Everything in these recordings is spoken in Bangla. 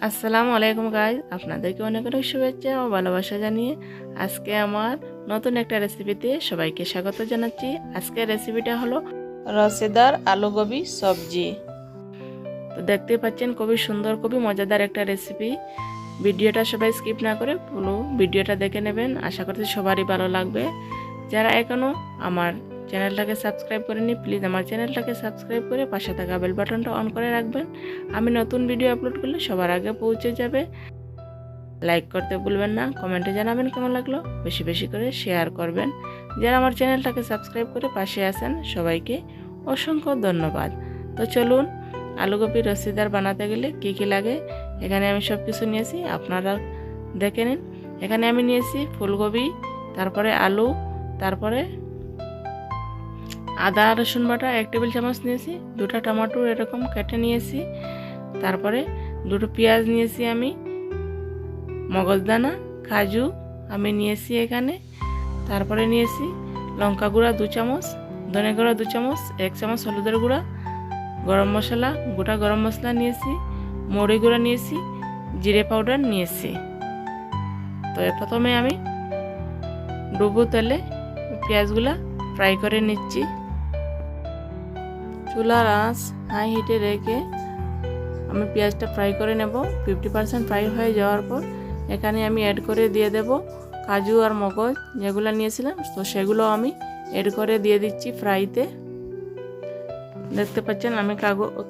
আসসালামু আলাইকুম গাইজ, আপনাদেরকে অনেক অনেক শুভেচ্ছা ও ভালোবাসা জানিয়ে আজকে আমার নতুন একটা রেসিপিতে সবাইকে স্বাগত জানাচ্ছি। আজকের রেসিপিটা হলো রসেদার আলু গোবি সবজি। তো দেখতেই পাচ্ছেন খুবই সুন্দর, খুবই মজাদার একটা রেসিপি। ভিডিওটা সবাই স্কিপ না করে পুরো ভিডিওটা দেখে নেবেন, আশা করছি সবারই ভালো লাগবে। যারা এখনও আমার চ্যানেলটাকে সাবস্ক্রাইব করেনি, প্লিজ আমার চ্যানেলটাকে সাবস্ক্রাইব করে পাশে থাকা বেল বাটনটা অন করে রাখবেন। আমি নতুন ভিডিও আপলোড করলে সবার আগে পৌঁছে যাবে। লাইক করতে ভুলবেন না, কমেন্টে জানাবেন কেমন লাগলো, বেশি বেশি করে শেয়ার করবেন। যারা আমার চ্যানেলটাকে সাবস্ক্রাইব করে পাশে আছেন সবাইকে অসংখ্য ধন্যবাদ। তো চলুন, আলুকপির রসিদার বানাতে গেলে কী কী লাগে এখানে আমি সব কিছু নিয়েছি, আপনারা দেখে নিন। এখানে আমি নিয়েছি ফুলকপি, তারপরে আলু, তারপরে আদা রসুন বাটা 1 টেবিল চামচ নিয়েছি, 2টা টমেটো এরকম কেটে নিয়েছি, তারপরে 2টো পেঁয়াজ নিয়েছি, আমি মগজদানা, কাজু আমি নিয়েছি এখানে, তারপরে নিয়েছি লঙ্কা গুঁড়া 2 চামচ, ধনে গুঁড়া 2 চামচ, 1 চামচ হলুদের গুঁড়া, গরম মশলা, গোটা গরম মশলা নিয়েছি, মৌরি গুঁড়া নিয়েছি, জিরে পাউডার নিয়েছি। তো প্রথমে আমি ডুবো তেলে পেঁয়াজগুলা ফ্রাই করে নিচ্ছি। চুলার আঁচ হাই হিটে রেখে আমি পেঁয়াজটা ফ্রাই করে নেব। 50% ফ্রাই হয়ে যাওয়ার পর এখানে আমি অ্যাড করে দিয়ে দেব কাজু আর মগজ যেগুলো নিয়েছিলাম, তো সেগুলো আমি অ্যাড করে দিয়ে দিচ্ছি ফ্রাইতে। দেখতে পাচ্ছেন আমি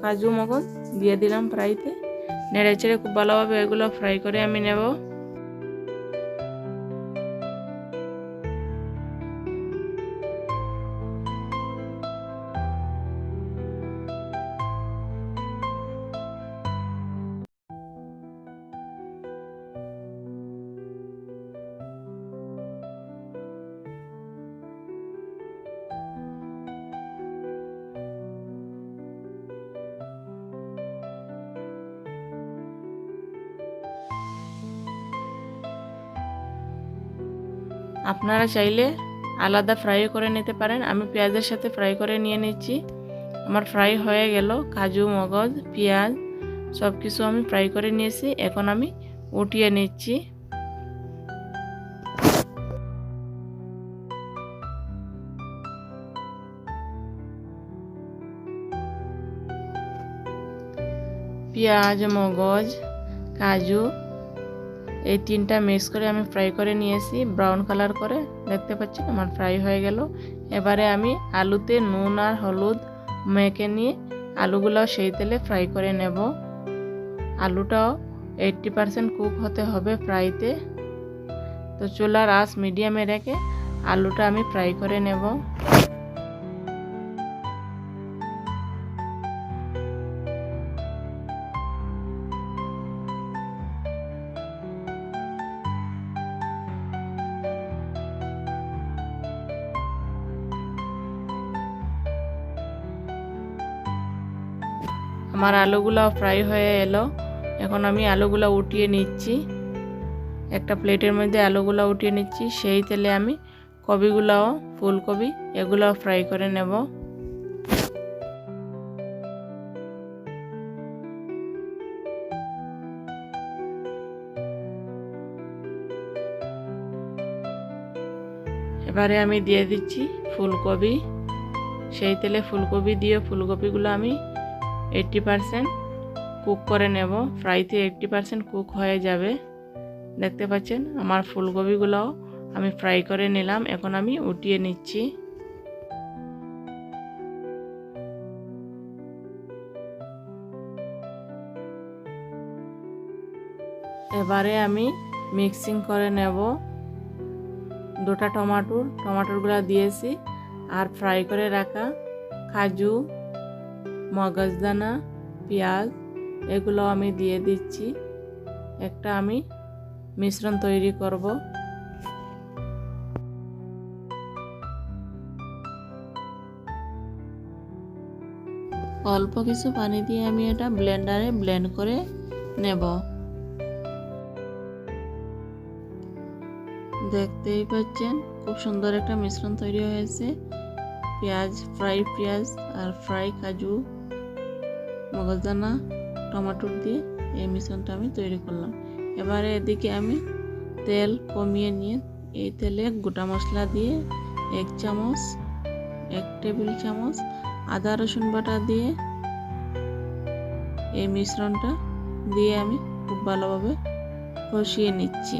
কাজু মগজ দিয়ে দিলাম ফ্রাইতে। নেড়ে চেড়ে খুব ভালোভাবে এগুলো ফ্রাই করে আমি নেব। আপনারা চাইলে আলাদা ফ্রাই করে নিতে পারেন, আমি পেঁয়াজের সাথে ফ্রাই করে নিয়ে নিচ্ছি। আমার ফ্রাই হয়ে গেল, কাজু মগজ পেঁয়াজ সব কিছু আমি ফ্রাই করে নিয়েছি। এখন আমি উঠিয়ে নিচ্ছি। পেঁয়াজ মগজ কাজু এই 3টা মিক্স করে আমি ফ্রাই করে নিয়েছি ব্রাউন কালার করে। দেখতে পাচ্ছেন আমার ফ্রাই হয়ে গেল। এবারে আমি আলুতে নুন আর হলুদ মেখে নিয়ে আলুগুলো সেই তেলে ফ্রাই করে নেব। আলুটাও 80% কুক হতে হবে ফ্রাইতে। তো চুলার আঁচ মিডিয়ামে রেখে আলুটা আমি ফ্রাই করে নেব। আমার আলুগুলো ফ্রাই হয়ে এলো। এখন আমি আলুগুলো উঠিয়ে নিচ্ছি। একটা প্লেটের মধ্যে আলুগুলো উঠিয়ে নিচ্ছি। সেই তেলে আমি কপিগুলোও, ফুলকপি এগুলো ফ্রাই করে নেব। এবারে আমি দিয়ে দিচ্ছি ফুলকপি। সেই তেলে ফুলকপি দিয়ে ফুলকপিগুলো আমি 80% কুক করে নেব। ফ্রাইতে 80% কুক হয়ে যাবে। দেখতে পাচ্ছেন আমার ফুলকপিগুলোও আমি ফ্রাই করে নিলাম। এখন আমি উঠিয়ে নিচ্ছি। এবারে আমি মিক্সিং করে নেব। 2টা টমাটোরগুলো দিয়েছি, আর ফ্রাই করে রাখা কাজু মগজদানা পেঁয়াজ এগুলো আমি দিয়ে দিচ্ছি। একটা আমি মিশ্রণ তৈরি করব। অল্প কিছু পানি দিয়ে আমি এটা ব্লেন্ডারে ব্লেন্ড করে নেব। দেখতেই পাচ্ছেন খুব সুন্দর একটা মিশ্রণ তৈরি হয়েছে। ফ্রাই পেঁয়াজ আর ফ্রাই কাজু মগজদানা টমেটো দিয়ে এই মিশ্রণটা আমি তৈরি করলাম। এবারে এদিকে আমি তেল কমিয়ে নিয়ে এই তেলে গোটা মশলা দিয়ে 1 টেবিল চামচ আদা রসুন বাটা দিয়ে এই মিশ্রণটা দিয়ে আমি খুব ভালোভাবে কষিয়ে নিচ্ছি।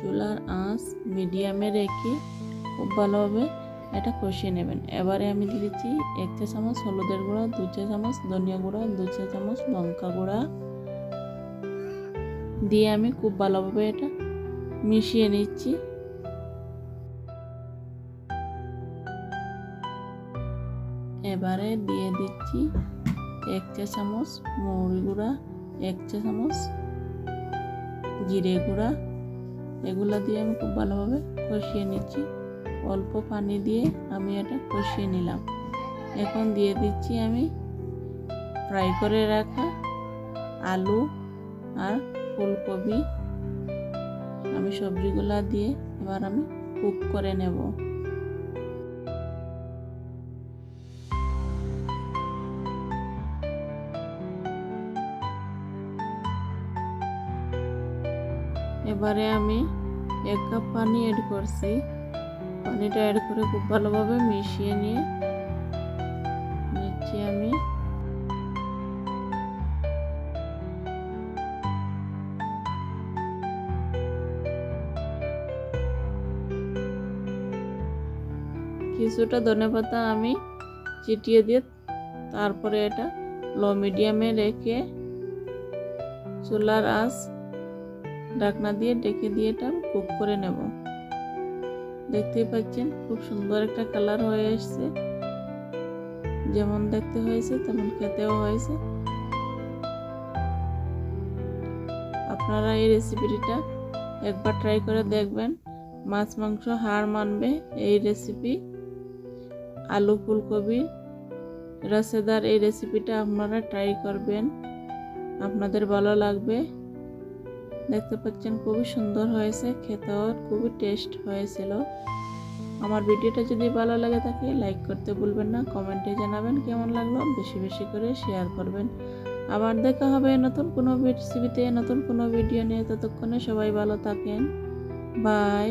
চুলার আঁচ মিডিয়ামে রেখে খুব ভালোভাবে এটা কষিয়ে নেবেন। এবারে আমি দিয়েছি 1 চা চামচ হলুদের গুঁড়া, 2 চা চামচ ধনিয়া গুঁড়া, 2 চা চামচ লঙ্কা গুঁড়া দিয়ে আমি খুব ভালোভাবে এটা মিশিয়ে নিচ্ছি। এবারে দিয়ে দিচ্ছি 1 চা চামচ মৌরি গুঁড়া, 1 চা চামচ জিরে গুঁড়া, এগুলা দিয়ে আমি খুব ভালোভাবে কষিয়ে নিচ্ছি। অল্প পানি দিয়ে আমি এটা কষিয়ে নিলাম। এখন দিয়ে দিচ্ছি আমি ফ্রাই করে রাখা আলু আর ফুলকপি। আমি সবজিগুলা দিয়ে এবার আমি কুক করে নেব। এবারে আমি 1 কাপ পানি অ্যাড করছি। পানিটা অ্যাড করে খুব ভালোভাবে মিশিয়ে নিয়ে নিচ্ছি আমি। কিছুটা ধনেপাতা আমি ছিটিয়ে দিয়ে তারপরে এটা লো মিডিয়ামে রেখে চুলার আঁচ ঢাকনা দিয়ে ঢেকে দিয়ে এটা কুক করে নেব। দেখতেই পাচ্ছেন খুব সুন্দর একটা কালার হয়ে এসেছে। যেমন দেখতে হয়েছে তেমন খেতেও হয়েছে। আপনারা এই রেসিপিটা একবার ট্রাই করে দেখবেন। মাছ মাংস হার মানবে এই রেসিপি। আলু ফুলকপি রসেদার এই রেসিপিটা আপনারা ট্রাই করবেন, আপনাদের ভালো লাগবে। দেখতে পাচ্ছেন খুবই সুন্দর হয়েছে, খেতেও খুবই টেস্ট হয়েছিল। আমার ভিডিওটা যদি ভালো লাগে থাকে লাইক করতে ভুলবেন না, কমেন্টে জানাবেন কেমন লাগলো, বেশি বেশি করে শেয়ার করবেন। আবার দেখা হবে নতুন কোনো রেসিপিতে, নতুন কোনো ভিডিও নিয়ে। ততক্ষণে সবাই ভালো থাকেন। বাই।